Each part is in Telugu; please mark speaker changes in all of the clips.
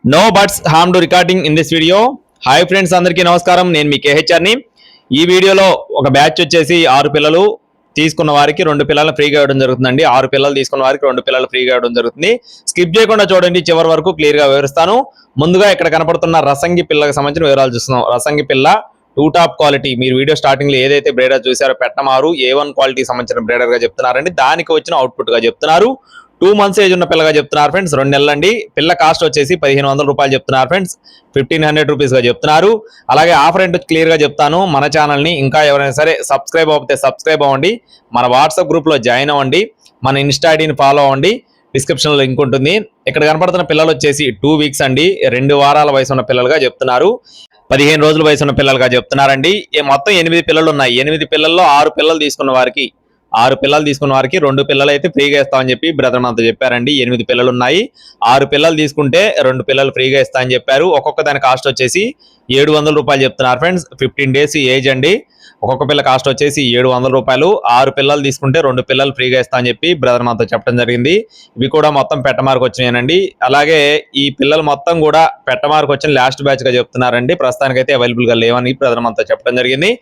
Speaker 1: No buts harm to recording in this video. Hi friends, అందరికీ నమస్కారం. నేను మీ కేహెచ్ఆర్ని. ఈ వీడియోలో ఒక బ్యాచ్ వచ్చేసి 6 పిల్లలు తీసుకున్న వారికి 2 పిల్లలు ఫ్రీగా ఇవ్వడం జరుగుతుందండి. 6 పిల్లలు తీసుకున్న వారికి 2 పిల్లలు ఫ్రీగా ఇవ్వడం జరుగుతుంది. స్కిప్ చేయకుండా చూడండి, చివరి వరకు క్లియర్ గా వివరిస్తాను. ముందుగా ఇక్కడ కనపడుతున్న రసంగి పిల్లకి సంబంధించిన వివరాలు చూస్తున్నాం. రసంగి పిల్ల 2 టాప్ క్వాలిటీ. మీరు వీడియో స్టార్టింగ్ లో ఏదైతే బ్రేడర్ చూసారో పెట్టమారు A1 క్వాలిటీ సంబంధించిన బ్రేడర్ గా చెప్తున్నారండి. దానికి వచ్చిన అవుట్పుట్ గా చెప్తున్నారు. 2 months ఏజ్ ఉన్న పిల్లగా చెప్తున్నారు ఫ్రెండ్స్. 2 నెలలండి. పిల్ల కాస్ట్ వచ్చేసి 1500 రూపాయలు చెప్తున్నారు ఫ్రెండ్స్. 1500 రూపీస్ గా చెప్తున్నారు. అలాగే ఆఫర్ ఏంటో క్లియర్ గా చెప్తాను. మన ఛానల్ ని ఇంకా ఎవరైనా సరే సబ్స్క్రైబ్ అవ్వకపోతే సబ్స్క్రైబ్ అవ్వండి. మన వాట్సాప్ గ్రూప్ లో జాయిన్ అవ్వండి. మన ఇన్స్టా ఐడిని ఫాలో అవ్వండి. డిస్క్రిప్షన్ లో లింక్ ఉంటుంది. ఇక్కడ కనపడుతున్న పిల్లలు వచ్చేసి 2 weeks అండి. 2 వారాల వయసు ఉన్న పిల్లలుగా చెప్తున్నారు. 15 రోజుల వయసు ఉన్న పిల్లలుగా చెప్తున్నారండి. మొత్తం 8 పిల్లలు ఉన్నాయి. 8 పిల్లల్లో 6 పిల్లలు తీసుకున్న వారికి 6 పిల్లలు తీసుకున్న వారికి 2 పిల్లలు అయితే ఫ్రీగా ఇస్తామని చెప్పి బ్రదర్ మనతో చెప్పారండి. 8 పిల్లలు ఉన్నాయి. 6 పిల్లలు తీసుకుంటే 2 పిల్లలు ఫ్రీగా ఇస్తా అని చెప్పారు. ఒక్కొక్క దాని కాస్ట్ వచ్చేసి 700 రూపాయలు చెప్తున్నారు ఫ్రెండ్స్. 15 days ఏజ్ అండి. ఒక్కొక్క పిల్ల కాస్ట్ వచ్చేసి 700 రూపాయలు. 6 పిల్లలు తీసుకుంటే 2 పిల్లలు ఫ్రీగా ఇస్తా అని చెప్పి బ్రదర్ మనతో చెప్పడం జరిగింది. ఇవి కూడా మొత్తం పెట్టమార్కు వచ్చినాయనండి. అలాగే ఈ పిల్లలు మొత్తం కూడా పెట్టమార్కు వచ్చిన లాస్ట్ బ్యాచ్ గా చెప్తున్నారండి. ప్రస్తుతానికైతే అవైలబుల్ గా లేవని బ్రదర్ మనతో చెప్పడం జరిగింది.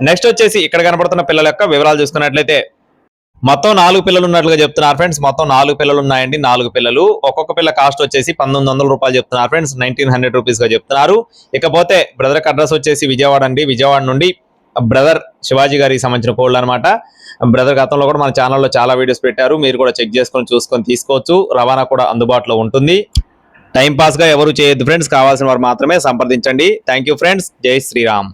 Speaker 1: నెక్స్ట్ వచ్చేసి ఇక్కడ కనపడుతున్న పిల్లల యొక్క వివరాలు చూసుకున్నట్లయితే మొత్తం 4 పిల్లలు ఉన్నట్లుగా చెప్తున్నారు ఫ్రెండ్స్. మొత్తం 4 పిల్లలు ఉన్నాయండి. 4 పిల్లలు. ఒక్కొక్క పిల్ల కాస్ట్ వచ్చేసి 1900 రూపాయలు చెప్తున్నారు ఫ్రెండ్స్. 1900 రూపీస్ గా చెప్తున్నారు. ఇకపోతే బ్రదర్ అడ్రస్ వచ్చేసి విజయవాడ అండి. విజయవాడ నుండి బ్రదర్ శివాజీ గారికి సంబంధించిన కోళ్ళు అనమాట. బ్రదర్ గతంలో కూడా మన ఛానల్లో చాలా వీడియోస్ పెట్టారు. మీరు కూడా చెక్ చేసుకొని చూసుకొని తీసుకోవచ్చు. రవాణా కూడా అందుబాటులో ఉంటుంది. టైం పాస్ గా ఎవరు చేయొద్దు ఫ్రెండ్స్. కావాల్సిన వారు మాత్రమే సంప్రదించండి. Thank you friends. జై శ్రీరామ్.